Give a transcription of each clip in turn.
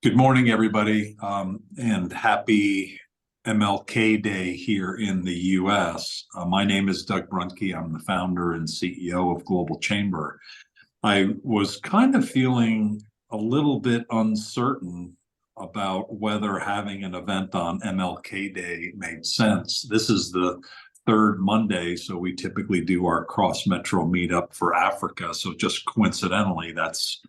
Good morning, everybody, and happy MLK Day here in the US. My name is Doug Brunke. I'm the founder and CEO of Global Chamber. I was kind of feeling a little bit uncertain about whether having an event on MLK Day made sense. This is the third Monday, so we typically do our cross metro meetup for Africa. So just coincidentally, that's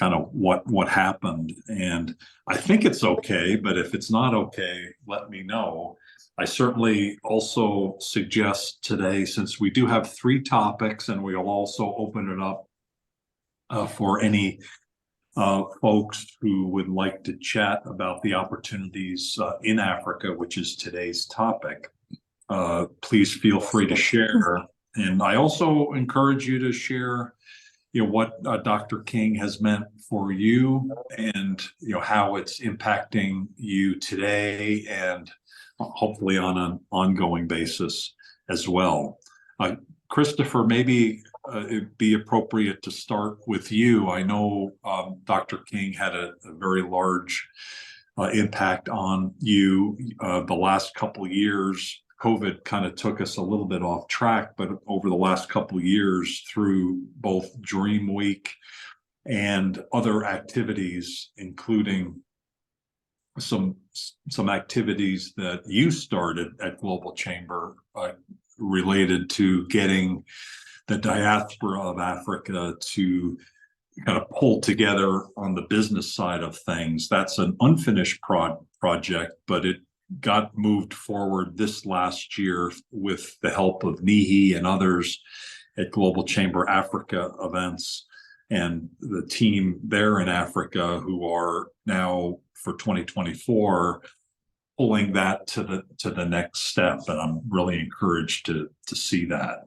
kind of what happened. And I think it's okay, but if it's not okay, let me know. I certainly also suggest today, since we do have three topics, and we'll also open it up for any folks who would like to chat about the opportunities in Africa, which is today's topic. Please feel free to share. And I also encourage you to share, what Dr. King has meant for you, and how it's impacting you today, and hopefully on an ongoing basis as well. Christopher, maybe it'd be appropriate to start with you. I know Dr. King had a very large impact on you the last couple of years. COVID kind of took us a little bit off track, but over the last couple of years, through both Dream Week and other activities, including some activities that you started at Global Chamber related to getting the diaspora of Africa to kind of pull together on the business side of things. That's an unfinished project, but it got moved forward this last year with the help of Nihi and others at Global Chamber Africa events, and the team there in Africa, who are now for 2024 pulling that to the next step. And I'm really encouraged to see that.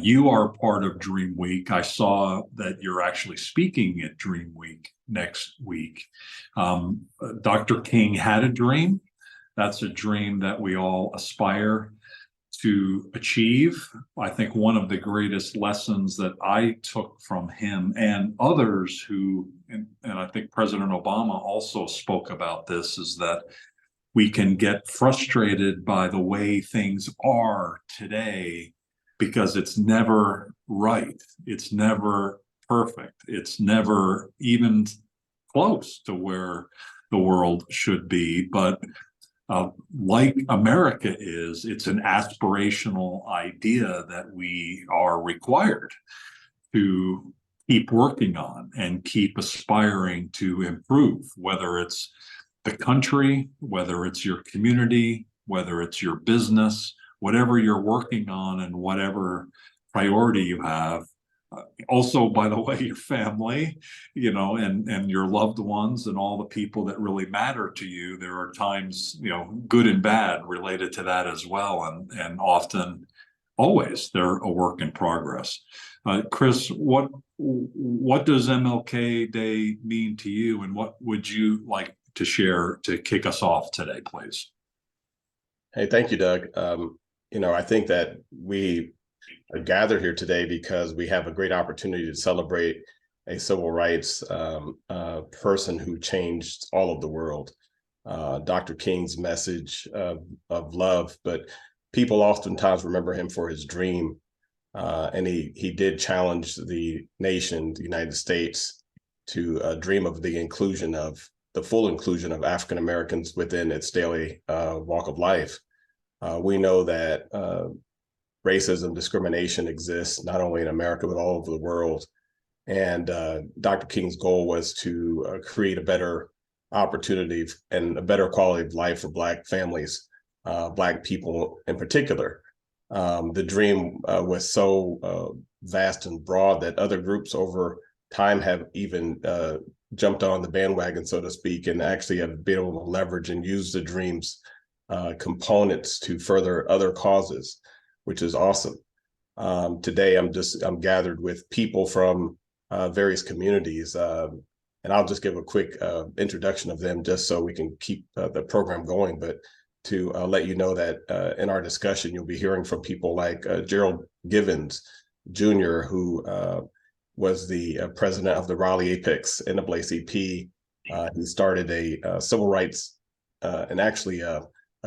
You are part of Dream Week. I saw that you're actually speaking at Dream Week next week. Dr. King had a dream. That's a dream that we all aspire to achieve. I think one of the greatest lessons that I took from him and others who, and I think President Obama also spoke about this, is that we can get frustrated by the way things are today because it's never right. It's never perfect. It's never even close to where the world should be. But like America is, it's an aspirational idea that we are required to keep working on and keep aspiring to improve, whether it's the country, whether it's your community, whether it's your business, whatever you're working on and whatever priority you have. Also, by the way, your family, and your loved ones and all the people that really matter to you. There are times, good and bad related to that as well. And often, always, they're a work in progress. Chris, what does MLK Day mean to you, and what would you like to share to kick us off today, please? Hey, thank you, Doug. I think that we are gathered here today because we have a great opportunity to celebrate a civil rights person who changed all of the world. Dr. King's message of love, but people oftentimes remember him for his dream. And he did challenge the nation, the United States, to dream of the full inclusion of African Americans within its daily walk of life. We know that racism, discrimination exists not only in America, but all over the world. And Dr. King's goal was to create a better opportunity and a better quality of life for Black families, Black people in particular. The dream was so vast and broad that other groups over time have even jumped on the bandwagon, so to speak, and actually have been able to leverage and use the dream's components to further other causes, which is awesome. Today, I'm gathered with people from various communities, and I'll just give a quick introduction of them just so we can keep the program going. But to let you know that in our discussion, you'll be hearing from people like Gerald Givens Jr., who was the president of the Raleigh Apex NAACP He started a civil rights and actually a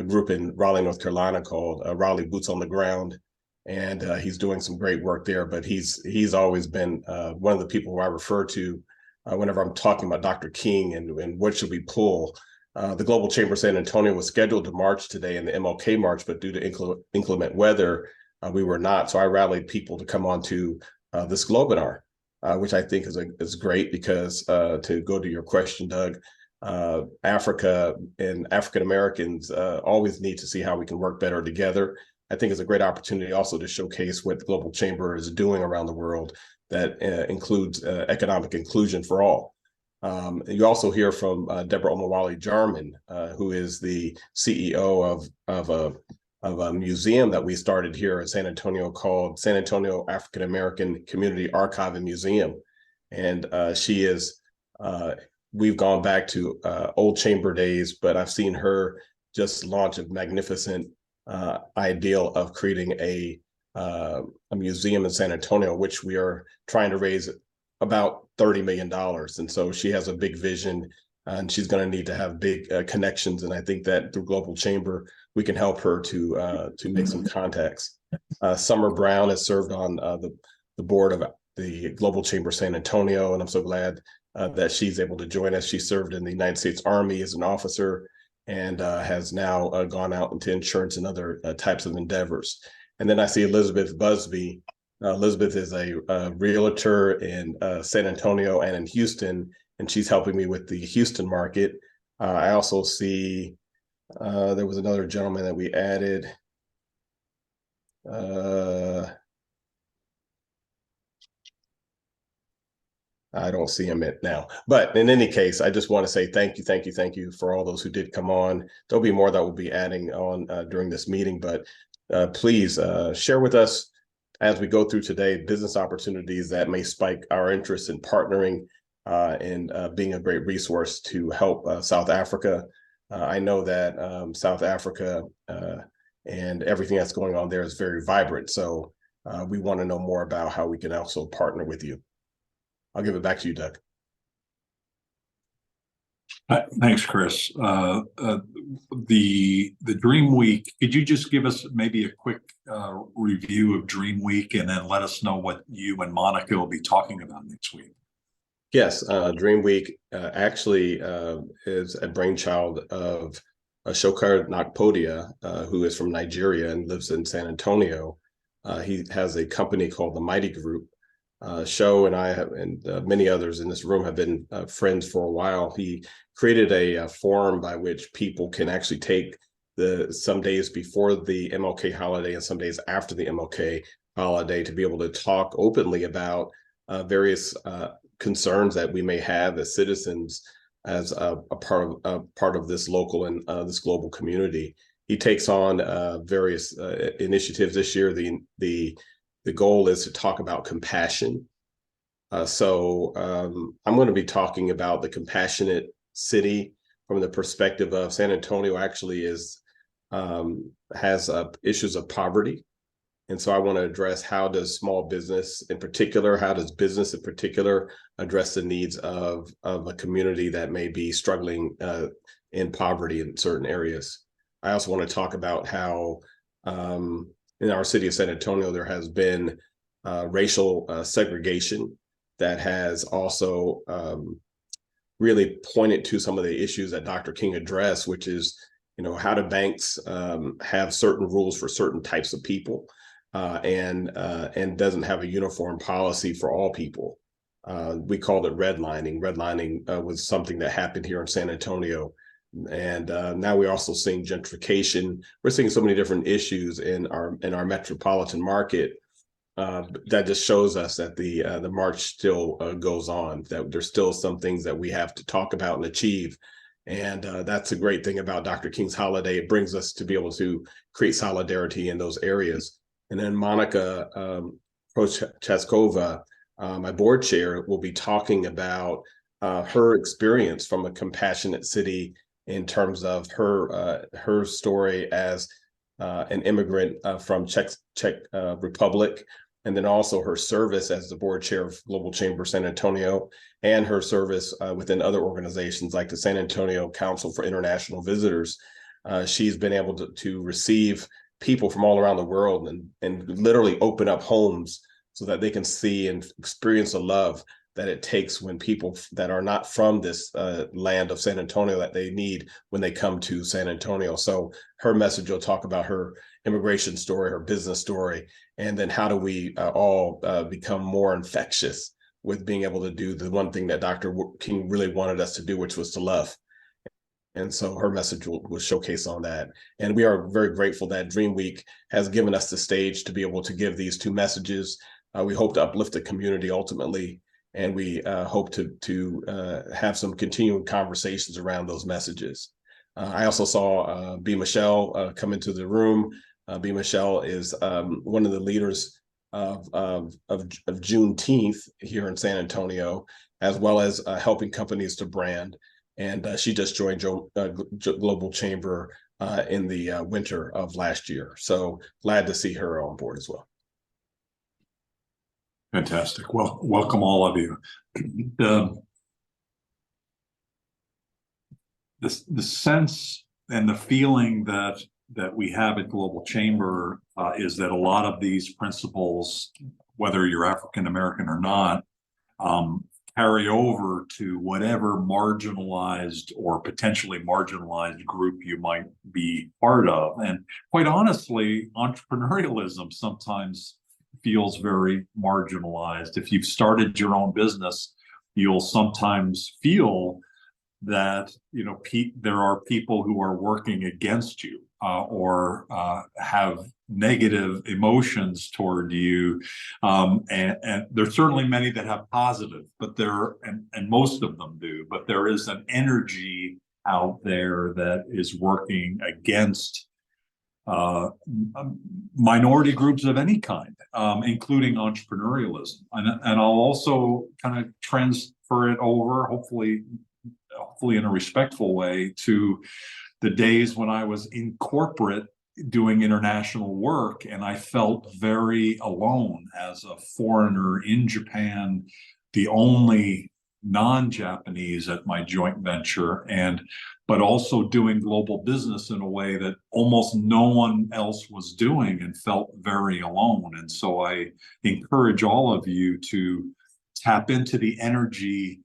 group in Raleigh, North Carolina called Raleigh Boots on the Ground. And he's doing some great work there. But he's always been one of the people who I refer to whenever I'm talking about Dr. King and what should we pull. The Global Chamber of San Antonio was scheduled to march today in the MLK March, but due to inclement weather, we were not. So I rallied people to come on to this Globinar, which I think is great because to go to your question, Doug, Africa and African Americans always need to see how we can work better together. I think it's a great opportunity also to showcase what the Global Chamber is doing around the world that includes economic inclusion for all. You also hear from Deborah Omawale Jarman, who is the CEO of a museum that we started here in San Antonio called San Antonio African American Community Archive and Museum. And she is, we've gone back to old chamber days, but I've seen her just launch a magnificent ideal of creating a museum in San Antonio, which we are trying to raise about $30 million. And so she has a big vision and she's going to need to have big connections. And I think that through Global Chamber, we can help her to make some contacts. Summer Brown has served on the board of the Global Chamber San Antonio, and I'm so glad that she's able to join us. She served in the United States Army as an officer and has now gone out into insurance and other types of endeavors. And then I see Elizabeth Busby. Elizabeth is a realtor in San Antonio and in Houston, and she's helping me with the Houston market. I also see there was another gentleman that we added. I don't see him now. But in any case, I just want to say thank you for all those who did come on. There'll be more that we'll be adding on during this meeting, but please share with us as we go through today business opportunities that may spike our interest in partnering and being a great resource to help South Africa. I know that South Africa and everything that's going on there is very vibrant. So we want to know more about how we can also partner with you. I'll give it back to you, Doug. Thanks, Chris. The Dream Week, could you just give us maybe a quick review of Dream Week and then let us know what you and Monica will be talking about next week? Yes, Dream Week actually is a brainchild of Shokar Nakpodia, who is from Nigeria and lives in San Antonio. He has a company called the Mighty Group. Show and I have, and many others in this room have been friends for a while. He created a forum by which people can actually take some days before the MLK holiday and some days after the MLK holiday to be able to talk openly about various concerns that we may have as citizens as a part of this local and this global community. He takes on various initiatives this year. The goal is to talk about compassion. So I'm going to be talking about the compassionate city from the perspective of San Antonio actually has issues of poverty. And so I want to address how does small business in particular, how does business in particular address the needs of a community that may be struggling in poverty in certain areas. I also want to talk about how in our city of San Antonio, there has been racial segregation that has also really pointed to some of the issues that Dr. King addressed, which is, how do banks have certain rules for certain types of people and doesn't have a uniform policy for all people. We called it redlining. Redlining was something that happened here in San Antonio. And now we're also seeing gentrification. We're seeing so many different issues in our metropolitan market that just shows us that the march still goes on, that there's still some things that we have to talk about and achieve. And that's a great thing about Dr. King's holiday. It brings us to be able to create solidarity in those areas. And then Monica Prochaskova, my board chair, will be talking about her experience from a compassionate city in terms of her story as an immigrant from Czech Republic, and then also her service as the board chair of Global Chamber San Antonio, and her service within other organizations like the San Antonio Council for International Visitors. She's been able to receive people from all around the world and literally open up homes so that they can see and experience the love that it takes when people that are not from this land of San Antonio that they need when they come to San Antonio. So her message will talk about her immigration story, her business story, and then how do we all become more infectious with being able to do the one thing that Dr. King really wanted us to do, which was to love. And so her message will showcase on that. And we are very grateful that Dream Week has given us the stage to be able to give these two messages. We hope to uplift the community ultimately, and we hope to have some continuing conversations around those messages. I also saw B. Michelle come into the room. B. Michelle is one of the leaders of Juneteenth here in San Antonio, as well as helping companies to brand. And she just joined Global Chamber in the winter of last year. So glad to see her on board as well. Fantastic. Well, welcome all of you. The sense and the feeling that we have at Global Chamber is that a lot of these principles, whether you're African American or not, carry over to whatever marginalized or potentially marginalized group you might be part of. And quite honestly, entrepreneurialism sometimes feels very marginalized. If you've started your own business, you'll sometimes feel that there are people who are working against you or have negative emotions toward you, and there's certainly many that have positive, but and most of them do, but there is an energy out there that is working against minority groups of any kind, including entrepreneurialism. And I'll also kind of transfer it over, hopefully in a respectful way, to the days when I was in corporate doing international work, and I felt very alone as a foreigner in Japan, the only non-Japanese at my joint venture, but also doing global business in a way that almost no one else was doing, and felt very alone. And so I encourage all of you to tap into the energy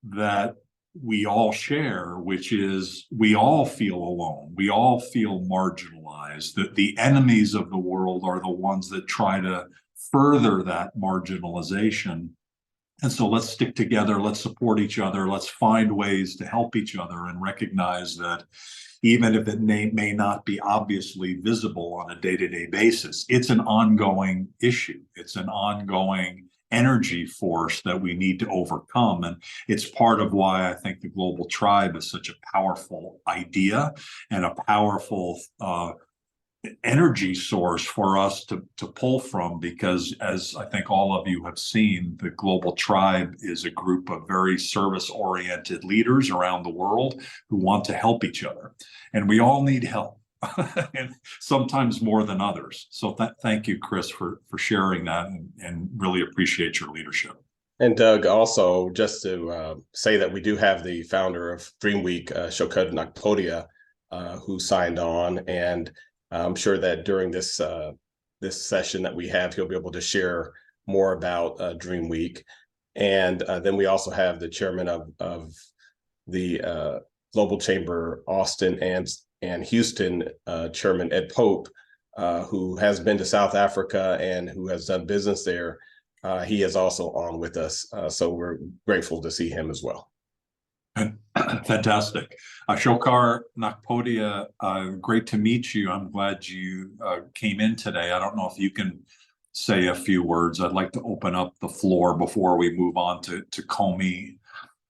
that we all share, which is we all feel alone. We all feel marginalized. That the enemies of the world are the ones that try to further that marginalization. And so let's stick together. Let's support each other. Let's find ways to help each other, and recognize that even if it may not be obviously visible on a day-to-day basis, it's an ongoing issue. It's an ongoing energy force that we need to overcome. And it's part of why I think the global tribe is such a powerful idea and a powerful energy source for us to pull from, because as I think all of you have seen, the global tribe is a group of very service-oriented leaders around the world who want to help each other. And we all need help. And sometimes more than others. So thank you, Chris, for sharing that, and really appreciate your leadership. And Doug, also just to say that we do have the founder of Dream Week, Shokad Nakpodia, who signed on, and I'm sure that during this session that we have, he'll be able to share more about Dream Week. And then we also have the chairman of the Global Chamber Austin and Houston, Chairman Ed Pope, who has been to South Africa and who has done business there. He is also on with us. So we're grateful to see him as well. Fantastic. Shokar Nakpodia, great to meet you. I'm glad you came in today. I don't know if you can say a few words. I'd like to open up the floor before we move on to Comey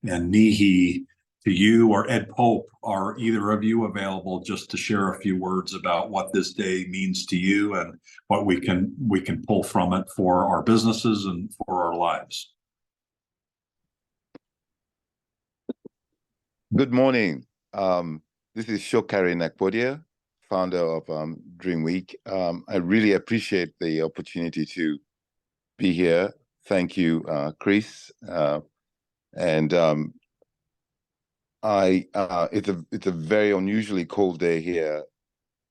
and Nihi. To you or Ed Pope, are either of you available just to share a few words about what this day means to you and what we can pull from it for our businesses and for our lives? Good morning. This is Shokari Nakpodia, founder of Dream Week. I really appreciate the opportunity to be here. Thank you, Chris. And it's a very unusually cold day here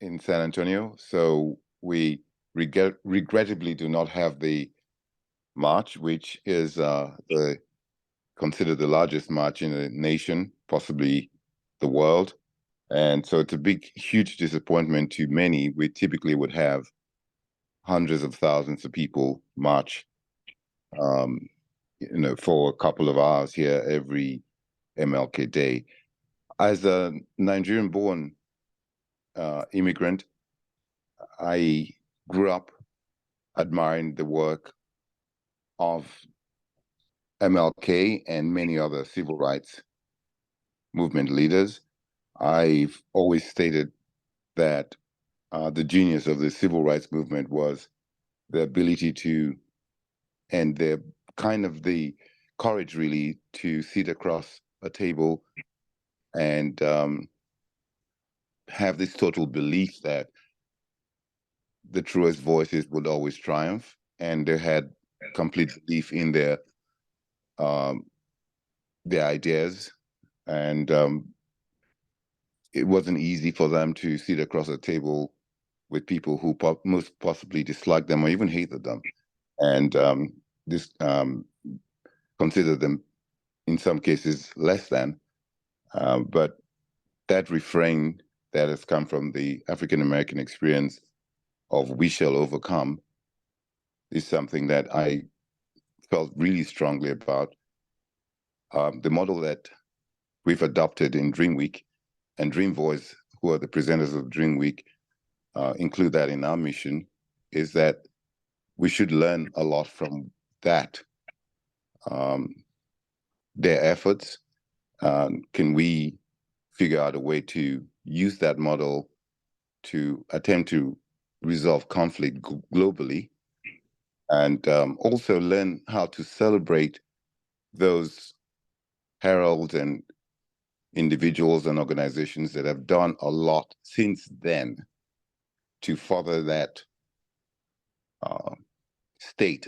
in San Antonio, so we regrettably do not have the march, which is considered the largest march in the nation, possibly the world. And so it's a huge disappointment to many. We typically would have hundreds of thousands of people march, for a couple of hours here every MLK Day. As a Nigerian-born immigrant, I grew up admiring the work of MLK and many other civil rights movement leaders. I've always stated that the genius of the civil rights movement was the ability to, and the courage really, to sit across a table and have this total belief that the truest voices would always triumph, and they had complete belief in their ideas, and it wasn't easy for them to sit across a table with people who most possibly disliked them or even hated them, and consider them in some cases less than. But that refrain that has come from the African American experience of "we shall overcome" is something that I felt really strongly about. The model that we've adopted in Dream Week and Dream Voice, who are the presenters of Dream Week, include that in our mission, is that we should learn a lot from that. Their efforts, can we figure out a way to use that model to attempt to resolve conflict globally, and also learn how to celebrate those heralds and individuals and organizations that have done a lot since then to further that state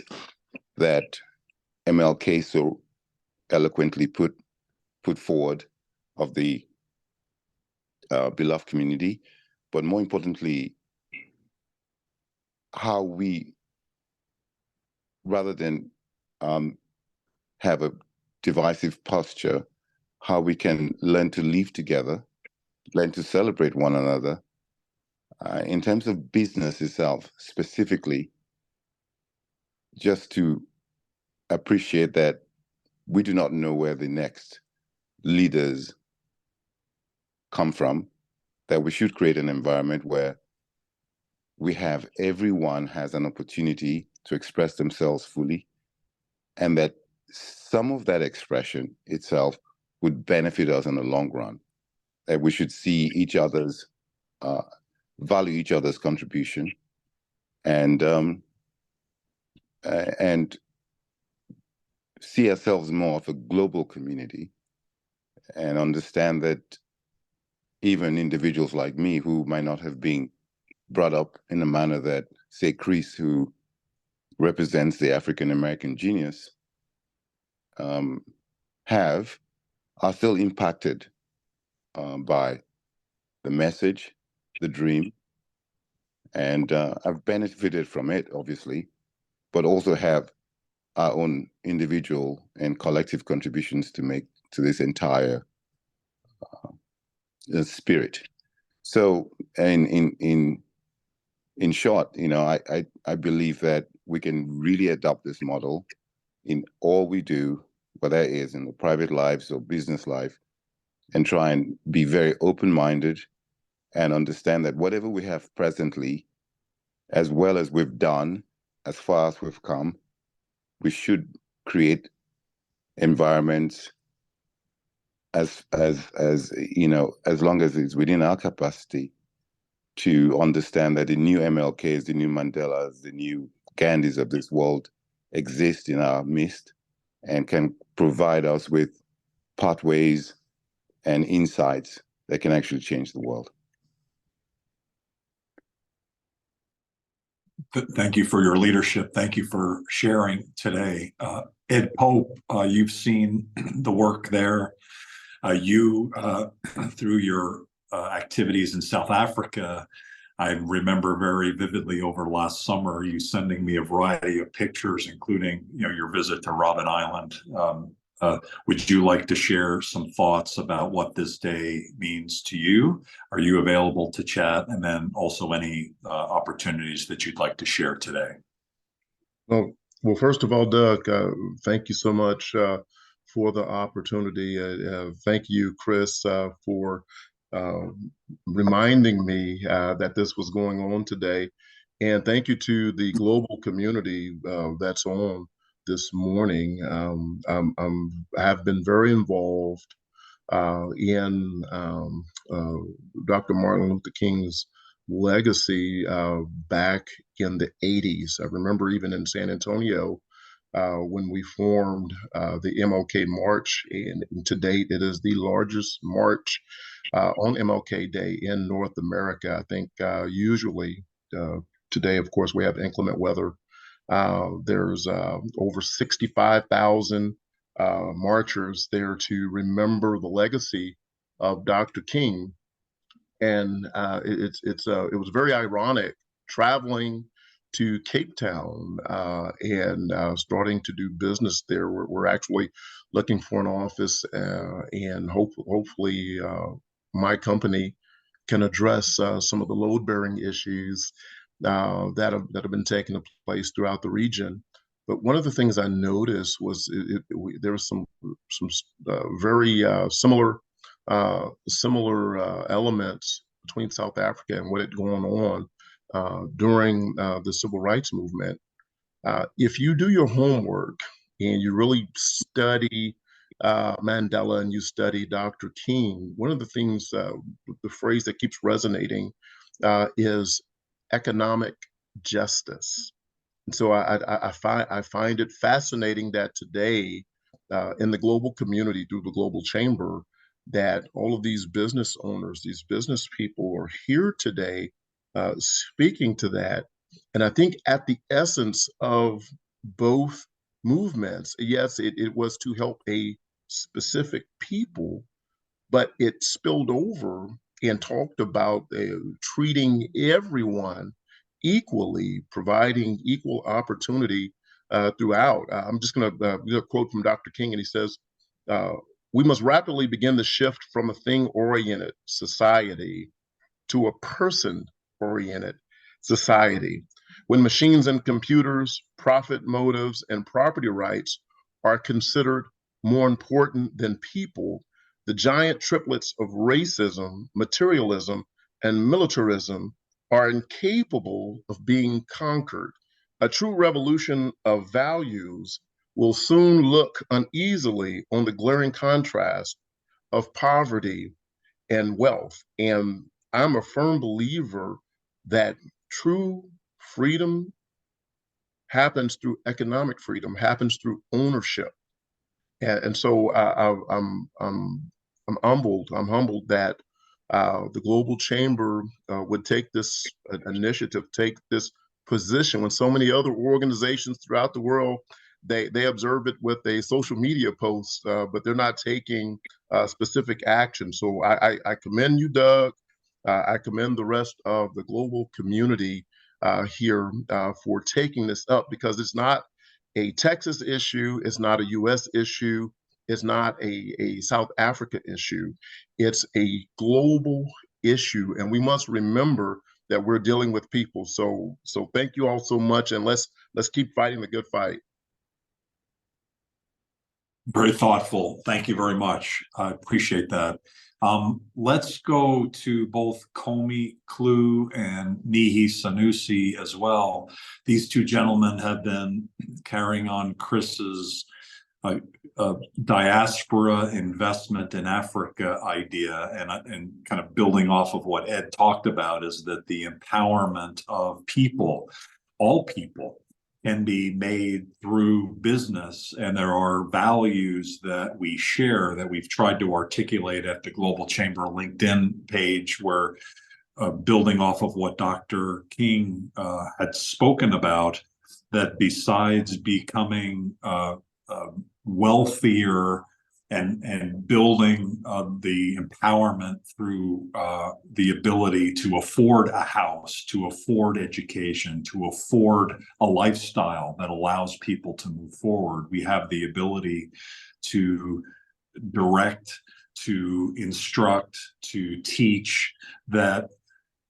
that MLK so eloquently put forward of the beloved community, but more importantly, how we, rather than have a divisive posture, how we can learn to live together, learn to celebrate one another. In terms of business itself, specifically, just to appreciate that we do not know where the next leaders come from, that we should create an environment where everyone has an opportunity to express themselves fully, and that some of that expression itself would benefit us in the long run, that we should see each other's, value each other's contribution, and see ourselves more of a global community, and understand that even individuals like me who might not have been brought up in a manner that, say, Chris, who represents the African American genius, are still impacted by the message, the dream, and I've benefited from it, obviously, but also have our own individual and collective contributions to make to this entire spirit. So, in short, I believe that we can really adopt this model in all we do, whether it is in the private lives or business life, and try and be very open-minded and understand that whatever we have presently, as well as we've done, as far as we've come, we should create environments as long as it's within our capacity to understand that the new MLKs, the new Mandelas, the new Gandhis of this world exist in our midst and can provide us with pathways and insights that can actually change the world. Thank you for your leadership. Thank you for sharing today. Ed Pope, you've seen the work there. You, through your activities in South Africa, I remember very vividly over last summer you sending me a variety of pictures, including your visit to Robben Island. Would you like to share some thoughts about what this day means to you? Are you available to chat? And then also any opportunities that you'd like to share today? Well, first of all, Doug, thank you so much for the opportunity. Thank you, Chris, for reminding me that this was going on today. And thank you to the global community that's on this morning. I have been very involved in Dr. Martin Luther King's legacy back in the 80s. I remember even in San Antonio when we formed the MLK March, and to date, it is the largest march on MLK Day in North America. I think usually today, of course, we have inclement weather. There's over 65,000 marchers there to remember the legacy of Dr. King. And it was very ironic traveling to Cape Town and starting to do business there. We're actually looking for an office, and hopefully my company can address some of the load-bearing issues that have been taking place throughout the region. But one of the things I noticed was there was some very similar elements between South Africa and what had gone on during the civil rights movement. If you do your homework and you really study Mandela and you study Dr. King, one of the things, the phrase that keeps resonating is economic justice. And so I find it fascinating that today in the global community through the Global Chamber, that all of these business owners, these business people are here today speaking to that. And I think at the essence of both movements, yes, it was to help a specific people, but it spilled over and talked about treating everyone equally, providing equal opportunity throughout. I'm just going to quote from Dr. King, and he says, we must rapidly begin the shift from a thing-oriented society to a person-oriented society. When machines and computers, profit motives, and property rights are considered more important than people, the giant triplets of racism, materialism, and militarism are incapable of being conquered. A true revolution of values will soon look uneasily on the glaring contrast of poverty and wealth. And I'm a firm believer that true freedom happens through economic freedom, happens through ownership. And so I'm humbled. I'm humbled that the Global Chamber would take this initiative, take this position when so many other organizations throughout the world, they observe it with a social media post, but they're not taking specific action. So I commend you, Doug. I commend the rest of the global community here for taking this up, because it's not a Texas issue, it's not a U.S. issue, it's not a South Africa issue. It's a global issue, and we must remember that we're dealing with people. So thank you all so much, and let's keep fighting the good fight. Very thoughtful. Thank you very much. I appreciate that. Let's go to both Komi Klu and Nihi Sanusi as well. These two gentlemen have been carrying on Chris's diaspora investment in Africa idea, and kind of building off of what Ed talked about, is that the empowerment of people, all people, can be made through business, and there are values that we share that we've tried to articulate at the Global Chamber LinkedIn page, where building off of what Dr. King had spoken about, that besides becoming wealthier and building the empowerment through the ability to afford a house, to afford education, to afford a lifestyle that allows people to move forward, we have the ability to direct, to instruct, to teach, that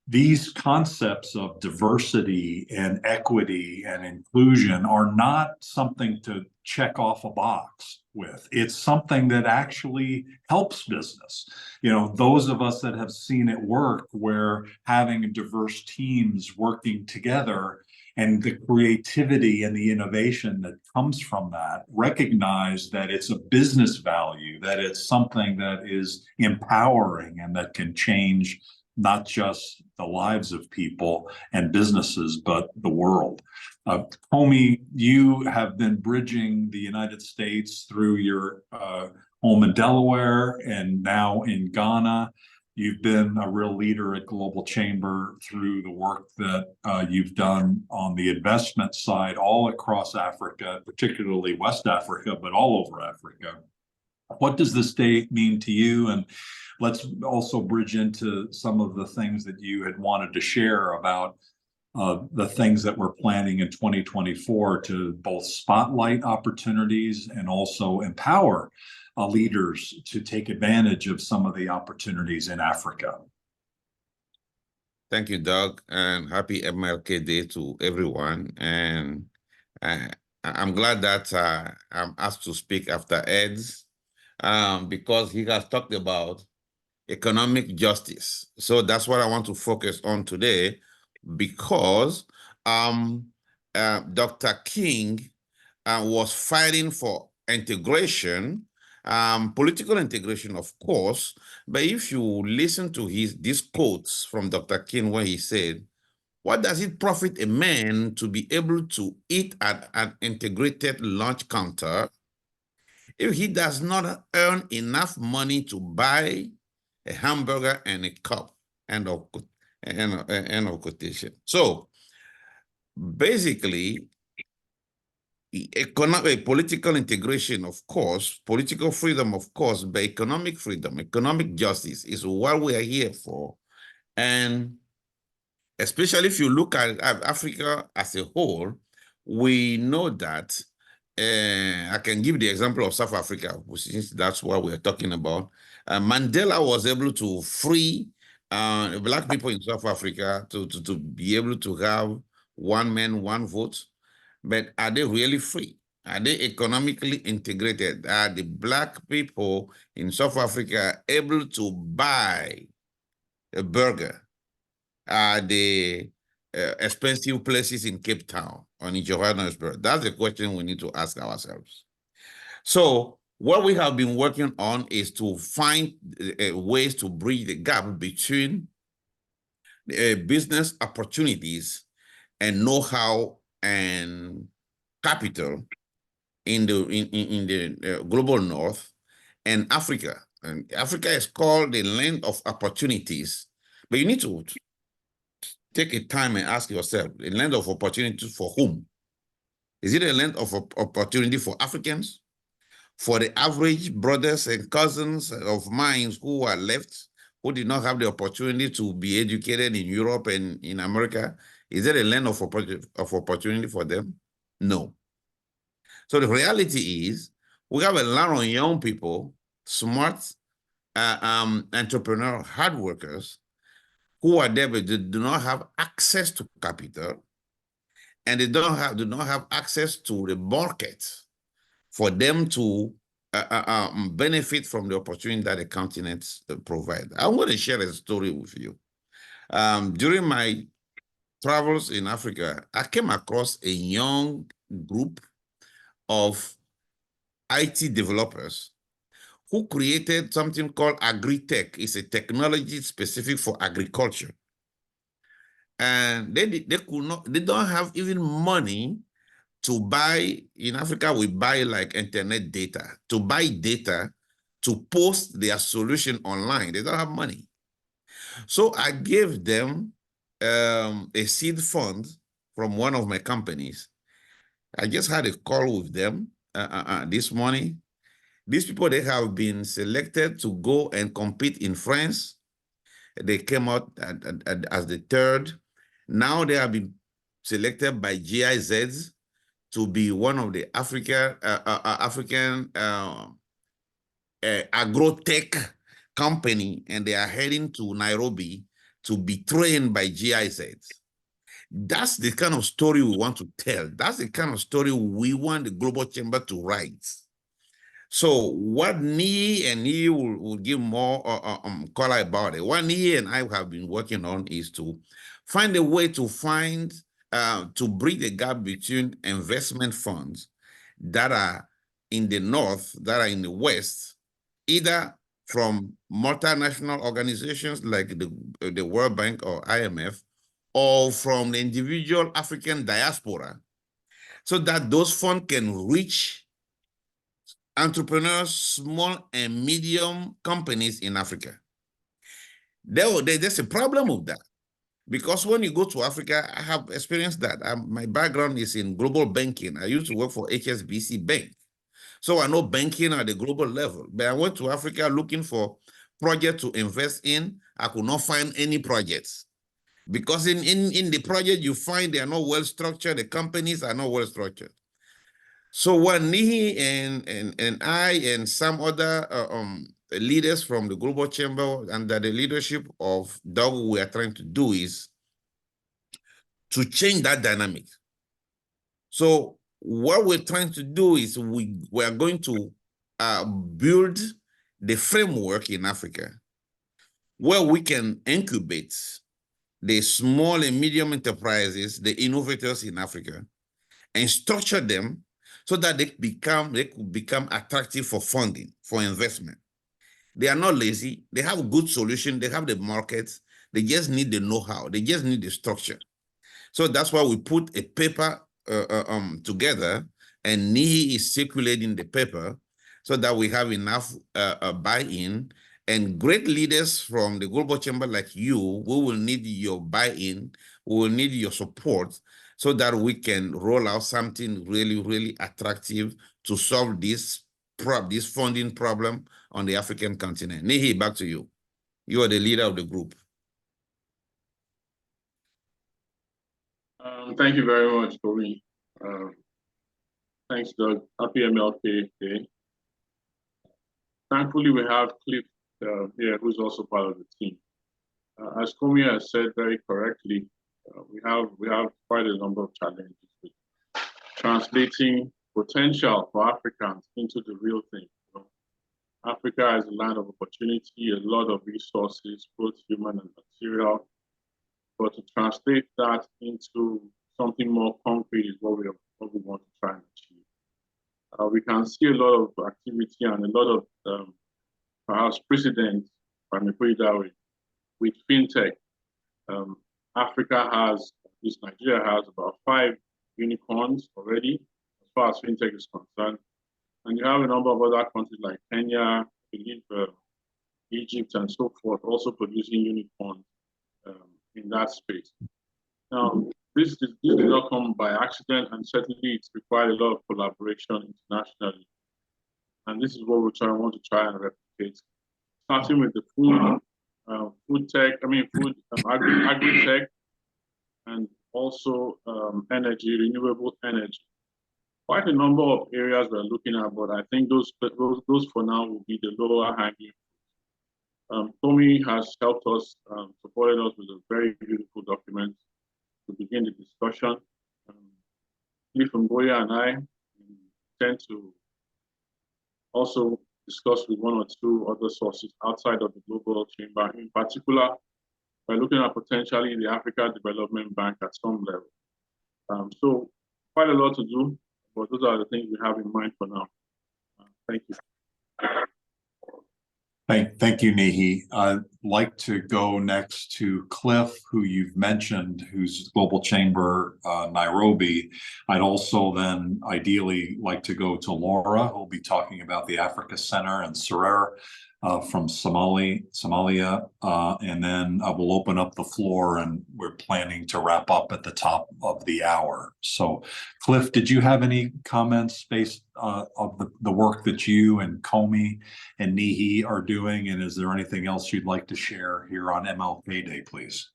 these concepts of diversity and equity and inclusion are not something to check off a box with. It's something that actually helps business. You know, those of us that have seen it work, where having diverse teams working together and the creativity and the innovation that comes from that, recognize that it's a business value, that it's something that is empowering and that can change not just the lives of people and businesses, but the world. Comey, you have been bridging the United States through your home in Delaware and now in Ghana. You've been a real leader at Global Chamber through the work that you've done on the investment side all across Africa, particularly West Africa, but all over Africa. What does this day mean to you? And let's also bridge into some of the things that you had wanted to share about the things that we're planning in 2024 to both spotlight opportunities and also empower leaders to take advantage of some of the opportunities in Africa. Thank you, Doug, and happy MLK Day to everyone. And I'm glad that I'm asked to speak after Ed's, because he has talked about economic justice. So that's what I want to focus on today, because Dr. King was fighting for integration, political integration, of course. But if you listen to these quotes from Dr. King, where he said, what does it profit a man to be able to eat at an integrated lunch counter if he does not earn enough money to buy a hamburger and a cup? End of quotation. So basically, economic, political integration, of course, political freedom, of course, but economic freedom, economic justice is what we are here for. And especially if you look at Africa as a whole, we know that, I can give the example of South Africa, since that's what we're talking about. Mandela was able to free Black people in South Africa to be able to have one man, one vote. But are they really free? Are they economically integrated? Are the Black people in South Africa able to buy a burger? Are the expensive places in Cape Town or in Johannesburg? That's the question we need to ask ourselves. So what we have been working on is to find ways to bridge the gap between business opportunities and know-how and capital in the global north and Africa. And Africa is called the land of opportunities, but you need to take a time and ask yourself, a land of opportunities for whom? Is it a land of opportunity for Africans? For the average brothers and cousins of mine who are left, who did not have the opportunity to be educated in Europe and in America, is there a land of opportunity for them? No. So the reality is, we have a lot of young people, smart, entrepreneur, hard workers, who are there but they do not have access to capital, and they do not have access to the market for them to benefit from the opportunity that the continent provide. I'm going to share a story with you. During my travels in Africa, I came across a young group of IT developers who created something called agri-tech. It's a technology specific for agriculture. And they don't have even money to buy. In Africa, we buy like internet data, to buy data to post their solution online. They don't have money. So I gave them a seed fund from one of my companies. I just had a call with them this morning. These people, they have been selected to go and compete in France. They came out as the third. Now they have been selected by GIZ to be one of the African agro-tech company, and they are heading to Nairobi to be trained by GIZ. That's the kind of story we want to tell. That's the kind of story we want the Global Chamber to write. So what Nii and Nii will give more color about it. What Nii and I have been working on is to find a way to to bridge the gap between investment funds that are in the north, that are in the west, either from multinational organizations like the World Bank or IMF, or from the individual African diaspora, so that those funds can reach entrepreneurs, small and medium companies in Africa. There's a problem with that, because when you go to Africa, I have experienced that. My background is in global banking. I used to work for HSBC Bank. So I know banking at the global level, but I went to Africa looking for projects to invest in. I could not find any projects, because in the project you find they are not well structured, the companies are not well structured. So what Nihi and I and some other leaders from the Global Chamber under the leadership of Doug, we are trying to do is to change that dynamic. So what we're trying to do is we are going to build the framework in Africa where we can incubate the small and medium enterprises, the innovators in Africa, and structure them so that they could become attractive for funding, for investment. They are not lazy. They have a good solution. They have the markets. They just need the know-how. They just need the structure. So that's why we put a paper together, and Nihi is circulating the paper so that we have enough buy-in, and great leaders from the Global Chamber like you, we will need your buy-in, we will need your support so that we can roll out something really, really attractive to solve this funding problem on the African continent. Nihi, back to you. You are the leader of the group. Thank you very much, Tony. Thanks, Doug. Happy MLK Day. Thankfully, we have Cliff here, who's also part of the team. As Komi has said very correctly, we have quite a number of challenges with translating potential for Africans into the real thing. You know, Africa is a land of opportunity, a lot of resources, both human and material. But to translate that into something more concrete is what we want to try and achieve. We can see a lot of activity and a lot of perhaps precedent, if I may put it that way, with fintech. Africa has, at least Nigeria has, about 5 unicorns already, as far as fintech is concerned. And you have a number of other countries like Kenya, I believe, Egypt, and so forth, also producing unicorns in that space. Now, this did not come by accident, and certainly it's required a lot of collaboration internationally. And this is what we want to try and replicate, starting with the agri-tech, and also energy, renewable energy. Quite a number of areas we're looking at, but I think those for now will be the lower hanging. Tommy has helped us, supported us with a very beautiful document to begin the discussion. Cliff Mboya and I tend to also discuss with 1 or 2 other sources outside of the Global Chamber. In particular, we're looking at potentially the Africa Development Bank at some level. So quite a lot to do, but those are the things we have in mind for now. Thank you. Thank you, Nihi. I'd like to go next to Cliff, who you've mentioned, who's Global Chamber Nairobi. I'd also then ideally like to go to Laura, who'll be talking about the Africa Center, and Sarer, from Somalia, and then I will open up the floor, and we're planning to wrap up at the top of the hour. So, Cliff, did you have any comments based of the work that you and Comey and Nihi are doing, and is there anything else you'd like to share here on MLK Day, please?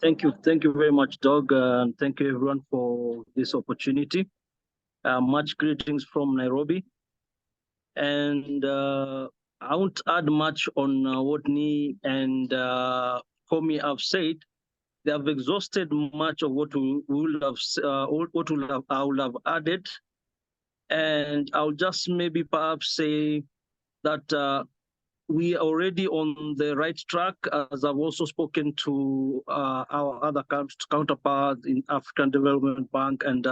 Thank you very much, Doug, and thank you everyone for this opportunity. Much greetings from Nairobi. And I won't add much on what Ni and Komi have said. They have exhausted much of what I would have added. And I'll just maybe perhaps say that we are already on the right track, as I've also spoken to our other counterparts in African Development Bank, and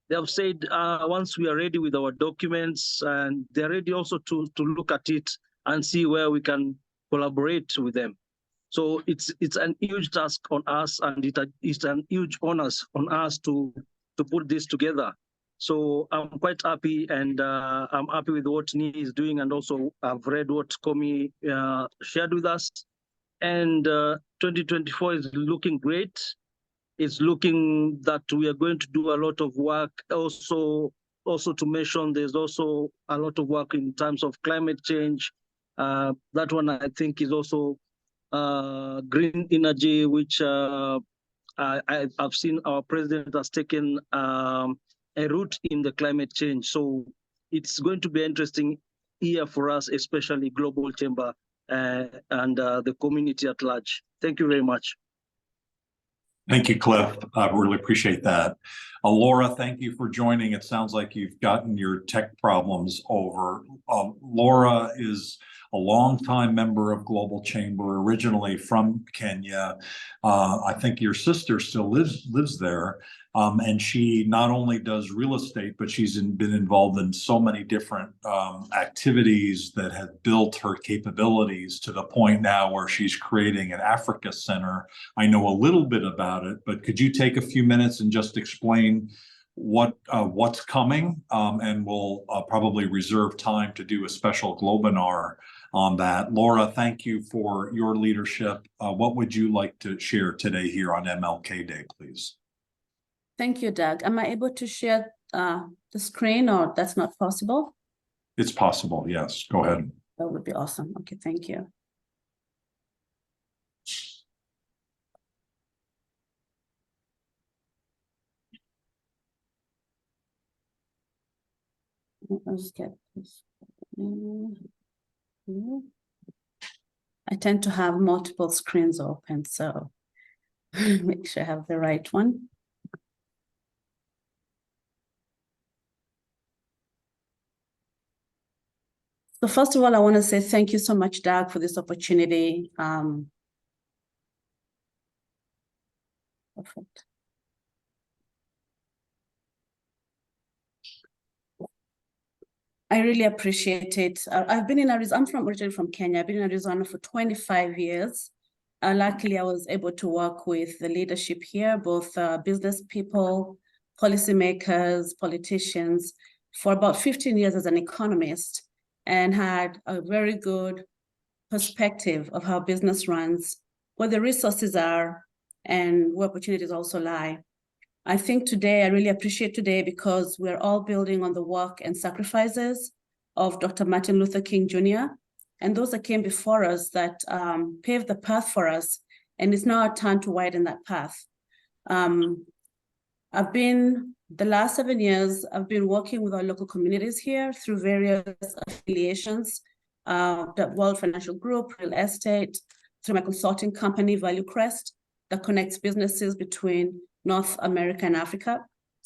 they have said once we are ready with our documents, and they're ready also to look at it and see where we can collaborate with them. So it's an huge task on us, and it's an huge honor on us to put this together. So I'm quite happy, and I'm happy with what Ni is doing, and also I've read what Komi shared with us. And 2024 is looking great. It's looking that we are going to do a lot of work. Also to mention, there's also a lot of work in terms of climate change. That one I think is also green energy, which I've seen our president has taken a route in the climate change. So it's going to be an interesting year for us, especially Global Chamber and the community at large. Thank you very much. Thank you, Cliff. I really appreciate that. Laura, thank you for joining. It sounds like you've gotten your tech problems over. Laura is a longtime member of Global Chamber, originally from Kenya. I think your sister still lives there. And she not only does real estate, but she's been involved in so many different activities that have built her capabilities to the point now where she's creating an Africa Center. I know a little bit about it, but could you take a few minutes and just explain what's coming? And we'll probably reserve time to do a special Globinar on that. Laura, thank you for your leadership. What would you like to share today here on MLK Day, please? Thank you, Doug. Am I able to share the screen, or that's not possible? It's possible, yes. Go ahead. That would be awesome. Okay, thank you. Let's get this. I tend to have multiple screens open, so make sure I have the right one. So first of all, I want to say thank you so much, Doug, for this opportunity. Perfect. I really appreciate it. I've been in Arizona. I'm originally from Kenya. I've been in Arizona for 25 years. Luckily, I was able to work with the leadership here, both business people, policymakers, politicians, for about 15 years as an economist, and had a very good perspective of how business runs, where the resources are, and where opportunities also lie. I think today, I really appreciate today because we're all building on the work and sacrifices of Dr. Martin Luther King Jr. and those that came before us that paved the path for us. And it's now our turn to widen that path. The last 7 years, I've been working with our local communities here through various affiliations, the World Financial Group, real estate, through my consulting company, Value Crest, that connects businesses between North America and Africa,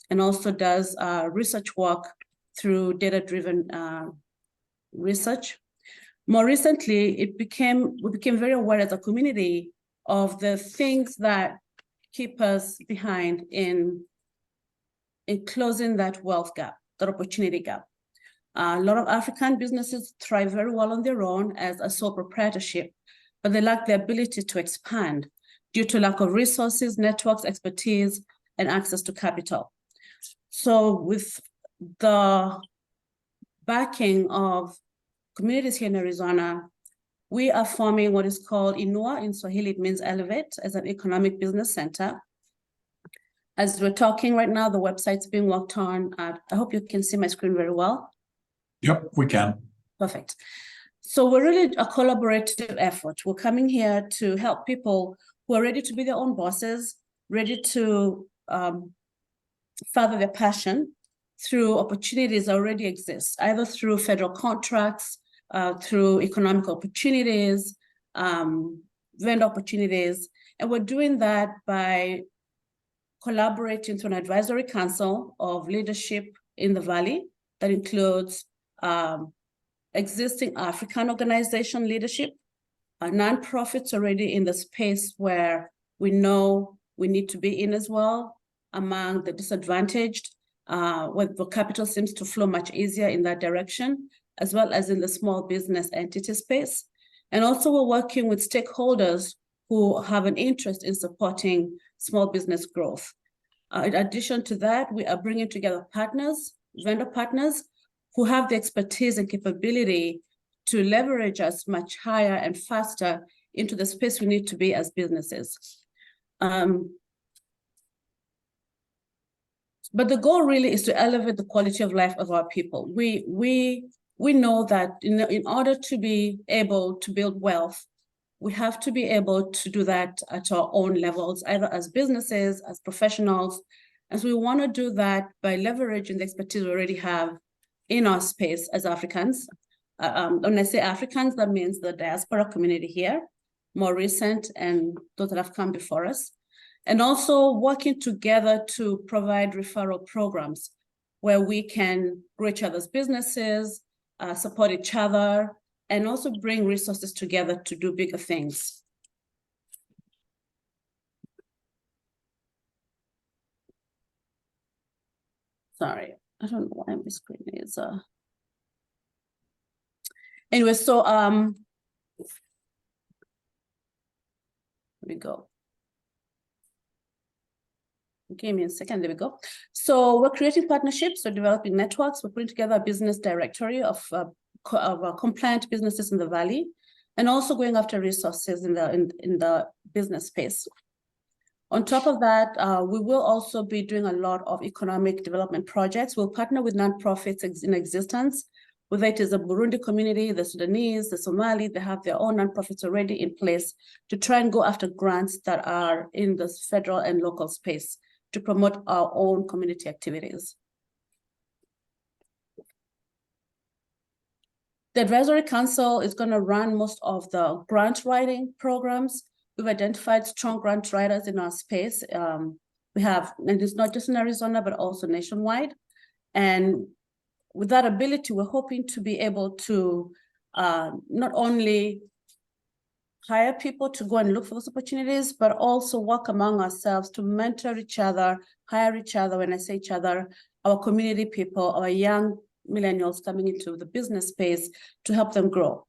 and also does research work through data-driven research. More recently, we became very aware as a community of the things that keep us behind in closing that wealth gap, that opportunity gap. A lot of African businesses thrive very well on their own as a sole proprietorship, but they lack the ability to expand due to lack of resources, networks, expertise, and access to capital. So with the backing of communities here in Arizona, we are forming what is called INUA. In Swahili, it means elevate, as an economic business center. As we're talking right now, the website's being worked on. I hope you can see my screen very well. Yep, we can. Perfect. So we're really a collaborative effort. We're coming here to help people who are ready to be their own bosses, ready to further their passion through opportunities that already exist, either through federal contracts, through economic opportunities, vendor opportunities. And we're doing that by collaborating through an advisory council of leadership in the Valley that includes existing African organization leadership, nonprofits already in the space where we know we need to be in as well, among the disadvantaged, where the capital seems to flow much easier in that direction, as well as in the small business entity space. And also we're working with stakeholders who have an interest in supporting small business growth. In addition to that, we are bringing together partners, vendor partners, who have the expertise and capability to leverage us much higher and faster into the space we need to be as businesses. But the goal really is to elevate the quality of life of our people. We know that in order to be able to build wealth, we have to be able to do that at our own levels, either as businesses, as professionals. And so we want to do that by leveraging the expertise we already have in our space as Africans. When I say Africans, that means the diaspora community here, more recent, and those that have come before us. And also working together to provide referral programs where we can grow each other's businesses, support each other, and also bring resources together to do bigger things. Sorry, I don't know why my screen is. Anyway, so here we go. Give me a second, there we go. So we're creating partnerships, we're developing networks, we're putting together a business directory of compliant businesses in the Valley, and also going after resources in the business space. On top of that, we will also be doing a lot of economic development projects. We'll partner with nonprofits in existence, whether it is the Burundi community, the Sudanese, the Somali, they have their own nonprofits already in place to try and go after grants that are in the federal and local space to promote our own community activities. The Advisory Council is going to run most of the grant writing programs. We've identified strong grant writers in our space. We have, and it's not just in Arizona, but also nationwide. And with that ability, we're hoping to be able to not only hire people to go and look for those opportunities, but also work among ourselves to mentor each other, hire each other. When I say each other, our community people, our young millennials coming into the business space to help them grow.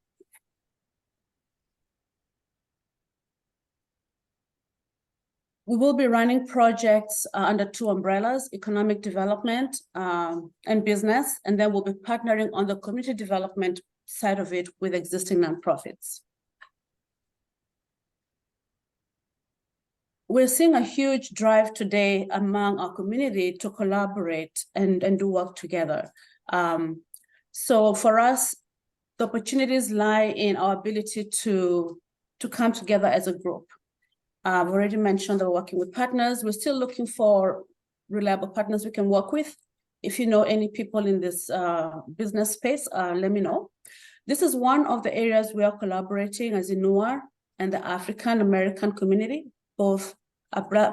We will be running projects under two umbrellas, economic development and business, and then we'll be partnering on the community development side of it with existing nonprofits. We're seeing a huge drive today among our community to collaborate and do work together. So for us, the opportunities lie in our ability to come together as a group. I've already mentioned that we're working with partners. We're still looking for reliable partners we can work with. If you know any people in this business space, let me know. This is one of the areas we are collaborating as INUA and the African American community, both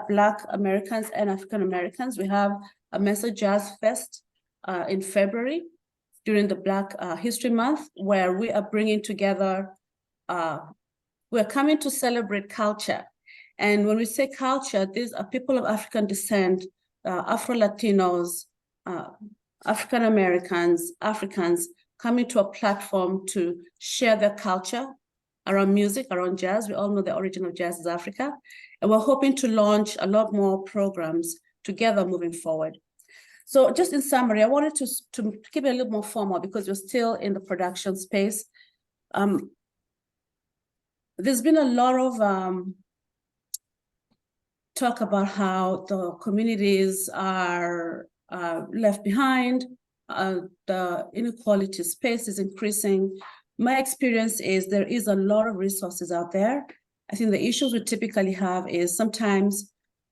Black Americans and African Americans. We have a Mesa Jazz Fest in February during the Black History Month, where we are bringing together, we're coming to celebrate culture. And when we say culture, these are people of African descent, Afro-Latinos, African Americans, Africans, coming to a platform to share their culture around music, around jazz. We all know the origin of jazz is Africa. And we're hoping to launch a lot more programs together moving forward. So just in summary, I wanted to keep it a little more formal because we're still in the production space. There's been a lot of talk about how the communities are left behind, the inequality space is increasing. My experience is there is a lot of resources out there. I think the issues we typically have is sometimes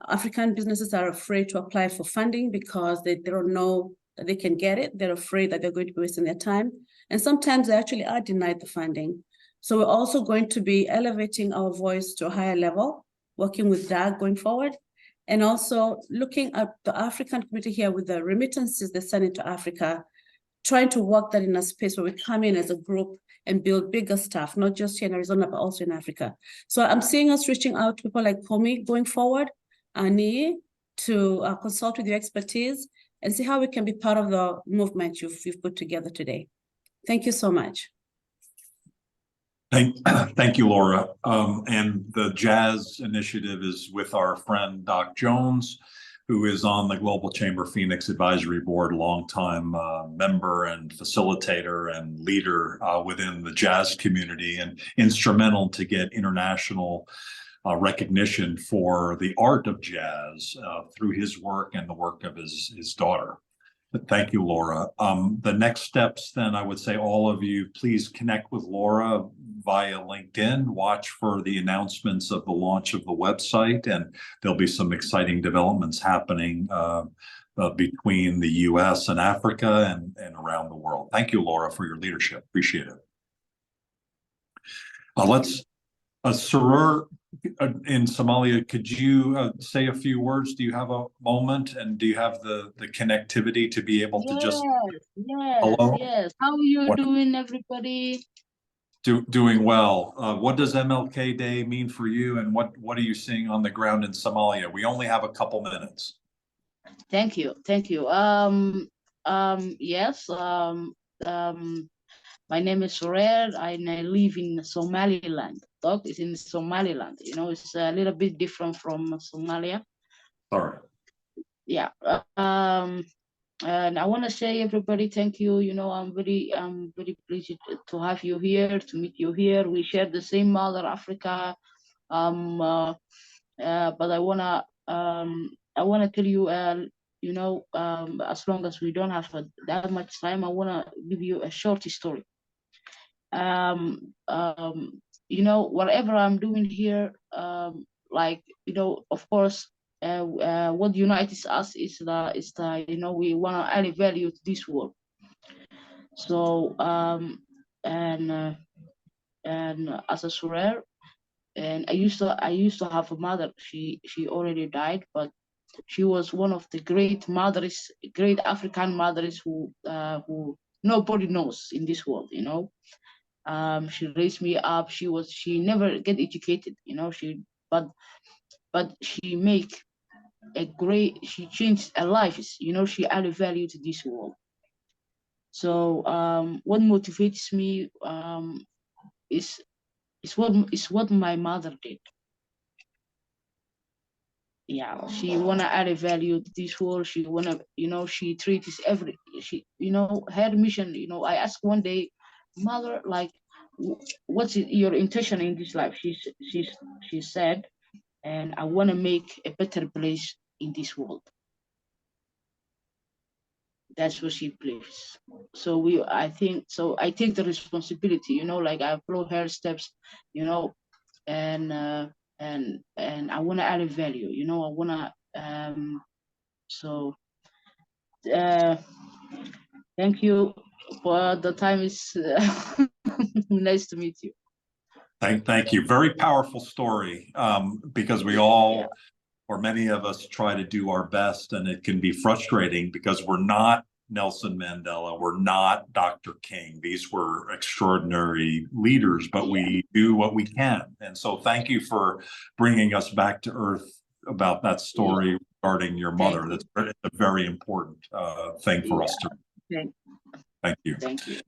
African businesses are afraid to apply for funding because they don't know that they can get it. They're afraid that they're going to be wasting their time. And sometimes they actually are denied the funding. So we're also going to be elevating our voice to a higher level, working with DAG going forward, and also looking at the African community here with the remittances they send into Africa, trying to work that in a space where we come in as a group and build bigger stuff, not just here in Arizona, but also in Africa. So I'm seeing us reaching out to people like Komi going forward, Ani, to consult with your expertise and see how we can be part of the movement you've put together today. Thank you so much. Thank you, Laura. And the Jazz Initiative is with our friend Doc Jones, who is on the Global Chamber Phoenix Advisory Board, longtime member and facilitator and leader within the jazz community, and instrumental to get international recognition for the art of jazz through his work and the work of his daughter. Thank you, Laura. The next steps, then, I would say all of you, please connect with Laura via LinkedIn. Watch for the announcements of the launch of the website, and there'll be some exciting developments happening between the US and Africa and around the world. Thank you, Laura, for your leadership. Appreciate it. Surur in Somalia, could you say a few words? Do you have a moment, and do you have the connectivity to be able to just hello? Yes. How are you doing, everybody? Doing well. What does MLK Day mean for you, and what are you seeing on the ground in Somalia? We only have a couple minutes. Thank you. Yes. My name is Surer, and I live in Somaliland. Dog is in Somaliland. You know, it's a little bit different from Somalia. Sorry. Yeah. And I want to say, everybody, thank you. You know, I'm very pleased to have you here, to meet you here. We share the same mother, Africa. But I wanna tell you, you know, as long as we don't have that much time, I wanna give you a short story. You know, whatever I'm doing here, like, you know, of course, what unites us is the you know, we want to add value to this world. So and as a Surer, and I used to have a mother. She already died, but she was one of the great mothers, great African mothers who nobody knows in this world, you know. She raised me up. She never get educated, you know. But she make she changed a life, you know. She added value to this world. So what motivates me is what my mother did. Yeah, she wanna add a value to this world. She wanna, you know, she treats you know, her mission. You know, I asked one day, mother, like, what's your intention in this life? She said, and I want to make a better place in this world. That's what she believes. So I take the responsibility, you know, like I follow her steps, you know, and I want to add a value, you know. I want to thank you for the time. Is nice to meet you. Thank you. Very powerful story, because we all, or many of us, try to do our best, and it can be frustrating because we're not Nelson Mandela, we're not Dr. King. These were extraordinary leaders, but we do what we can. And so thank you for bringing us back to earth about that story regarding your mother. That's a very important thing for us to. Thank you. Thank you.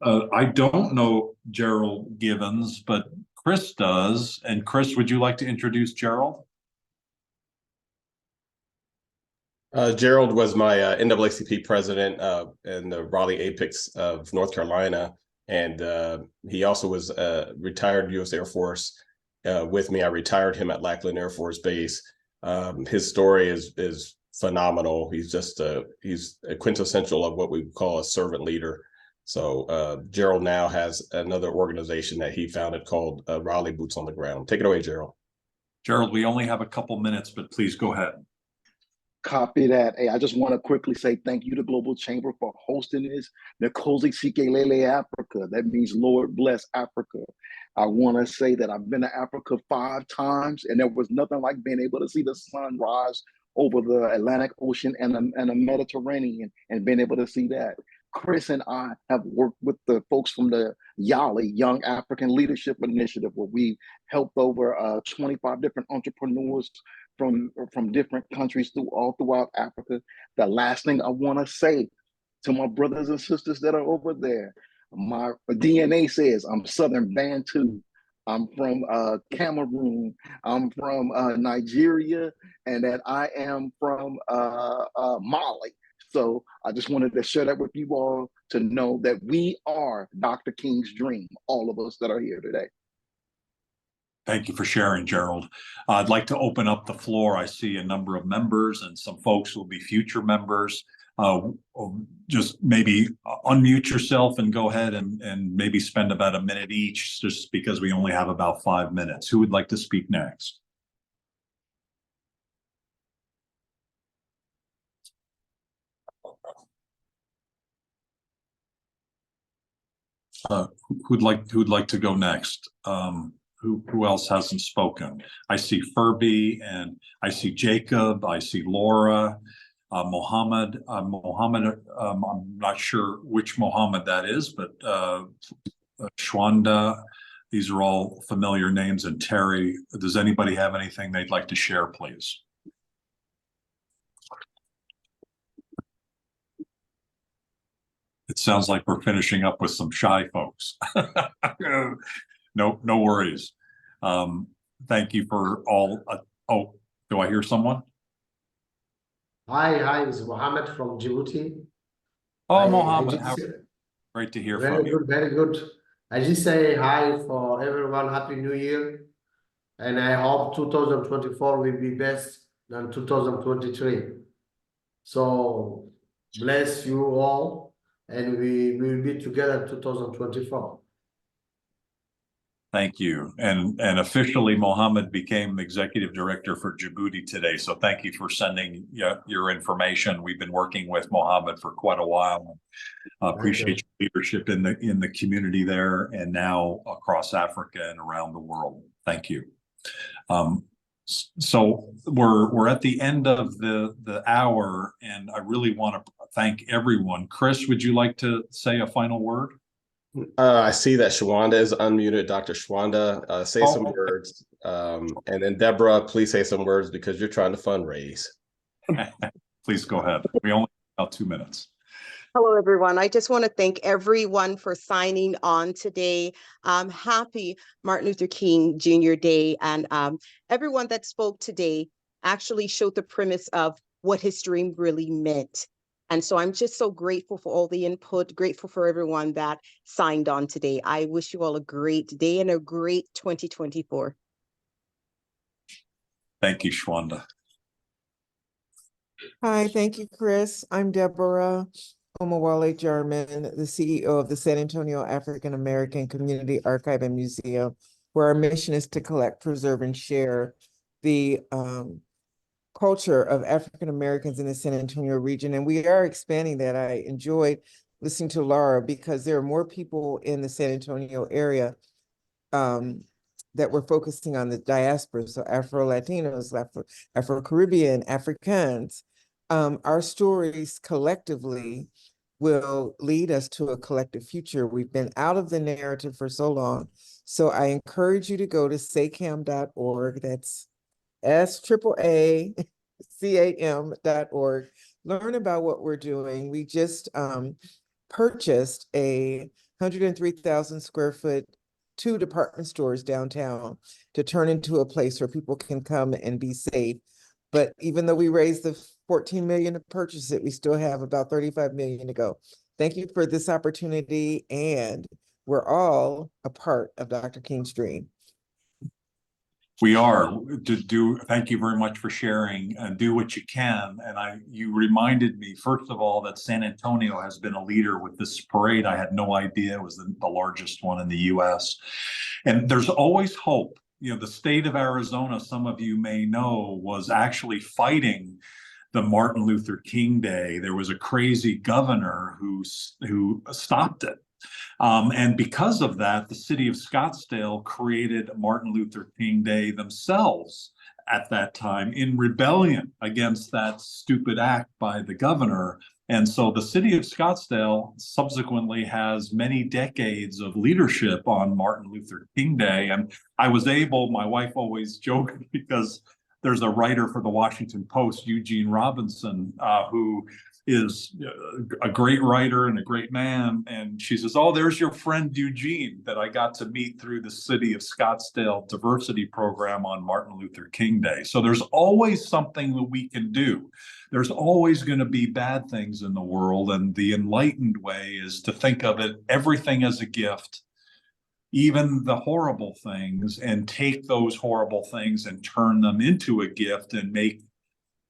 I don't know Gerald Givens, but Chris does. And Chris, would you like to introduce Gerald? Gerald was my NAACP president in the Raleigh Apex of North Carolina, and he also was a retired U.S. Air Force with me. I retired him at Lackland Air Force Base. His story is phenomenal. He's just he's a quintessential of what we call a servant leader. So Gerald now has another organization that he founded called Raleigh Boots on the Ground. Take it away, Gerald. Gerald, we only have a couple minutes, but please go ahead. Copy that. Hey, I just want to quickly say thank you to Global Chamber for hosting this. Nkosi Sikelele Africa. That means Lord bless Africa. I want to say that I've been to Africa 5 times, and there was nothing like being able to see the sun rise over the Atlantic Ocean and the Mediterranean and being able to see that. Chris and I have worked with the folks from the YALI, Young African Leadership Initiative, where we helped over 25 different entrepreneurs from different countries all throughout Africa. The last thing I want to say to my brothers and sisters that are over there, my DNA says I'm Southern Bantu. I'm from Cameroon. I'm from Nigeria, and that I am from Mali. So I just wanted to share that with you all to know that we are Dr. King's dream, all of us that are here today. Thank you for sharing, Gerald. I'd like to open up the floor. I see a number of members and some folks will be future members. Just maybe unmute yourself and go ahead and maybe spend about a minute each, just because we only have about 5 minutes. Who would like to speak next? Who'd like to go next? Who else hasn't spoken? I see Furby, and I see Jacob, I see Laura, Mohammed. I'm not sure which Mohammed that is, but Shwanda. These are all familiar names. And Terry, does anybody have anything they'd like to share, please? It sounds like we're finishing up with some shy folks. No worries. Thank you for all. Oh, do I hear someone? Hi, this is Mohammed from Djibouti. Oh, Mohammed, great to hear from you. Very good. I just say hi for everyone. Happy New Year. And I hope 2024 will be best than 2023. So bless you all, and we will be together 2024. Thank you. And officially, Mohammed became executive director for Djibouti today. So thank you for sending your information. We've been working with Mohammed for quite a while. Appreciate your leadership in the community there, and now across Africa and around the world. Thank you. So we're at the end of the hour, and I really want to thank everyone. Chris, would you like to say a final word? I see that Shwanda is unmuted. Dr. Shwanda, say some words. And then Deborah, please say some words because you're trying to fundraise. Please go ahead. We only have about 2 minutes. Hello, everyone. I just want to thank everyone for signing on today. Happy Martin Luther King Jr. Day. And everyone that spoke today actually showed the premise of what his dream really meant. And so I'm just so grateful for all the input, grateful for everyone that signed on today. I wish you all a great day and a great 2024. Thank you, Shwanda. Hi, thank you, Chris. I'm Deborah Omawale Jarman, the CEO of the San Antonio African American Community Archive and Museum, where our mission is to collect, preserve, and share the culture of African Americans in the San Antonio region. And we are expanding that. I enjoyed listening to Laura because there are more people in the San Antonio area that we're focusing on the diaspora. So Afro-Latinos, Afro-Caribbean, Africans. Our stories collectively will lead us to a collective future. We've been out of the narrative for so long. So I encourage you to go to SACAM.org. That's SAACAM.org. Learn about what we're doing. We just purchased a 103,000 square foot 2 department stores downtown to turn into a place where people can come and be safe. But even though we raised the 14 million to purchase it. We still have about 35 million to go. Thank you for this opportunity, and we're all a part of Dr. King's dream. We are thank you very much for sharing, and do what you can. And you reminded me, first of all, that San Antonio has been a leader with this parade. I had no idea it was the largest one in the US. And there's always hope. You know, the state of Arizona, some of you may know, was actually fighting the Martin Luther King Day. There was a crazy governor who stopped it. And because of that, the city of Scottsdale created Martin Luther King Day themselves at that time in rebellion against that stupid act by the governor. And so the city of Scottsdale subsequently has many decades of leadership on Martin Luther King Day. And I was able, my wife always joked, because there's a writer for the Washington Post, Eugene Robinson, who is a great writer and a great man. And she says, oh, there's your friend Eugene that I got to meet through the city of Scottsdale diversity program on Martin Luther King Day. So there's always something that we can do. There's always going to be bad things in the world. And the enlightened way is to think of it, everything as a gift, even the horrible things, and take those horrible things and turn them into a gift and make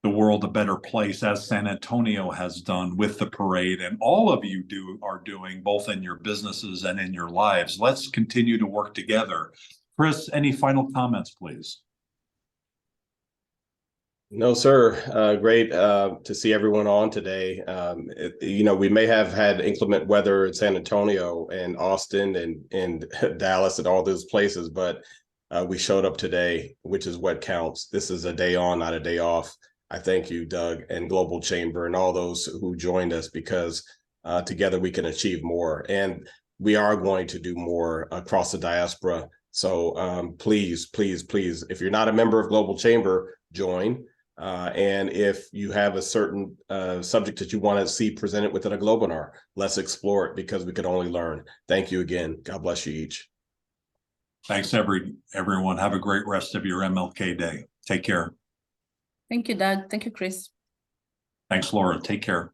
the world a better place, as San Antonio has done with the parade, and all of you are doing, both in your businesses and in your lives. Let's continue to work together. Chris, any final comments, please? No, sir. Great to see everyone on today. You know, we may have had inclement weather in San Antonio and Austin and Dallas and all those places, but we showed up today, which is what counts. This is a day on, not a day off. I thank you, Doug, and Global Chamber, and all those who joined us, because together we can achieve more. And we are going to do more across the diaspora. So please, please, please, if you're not a member of Global Chamber, join. And if you have a certain subject that you want to see presented within a Globinar, let's explore it, because we can only learn. Thank you again. God bless you each. Thanks, everyone. Have a great rest of your MLK Day. Take care. Thank you, Doug. Thank you, Chris. Thanks, Laura. Take care.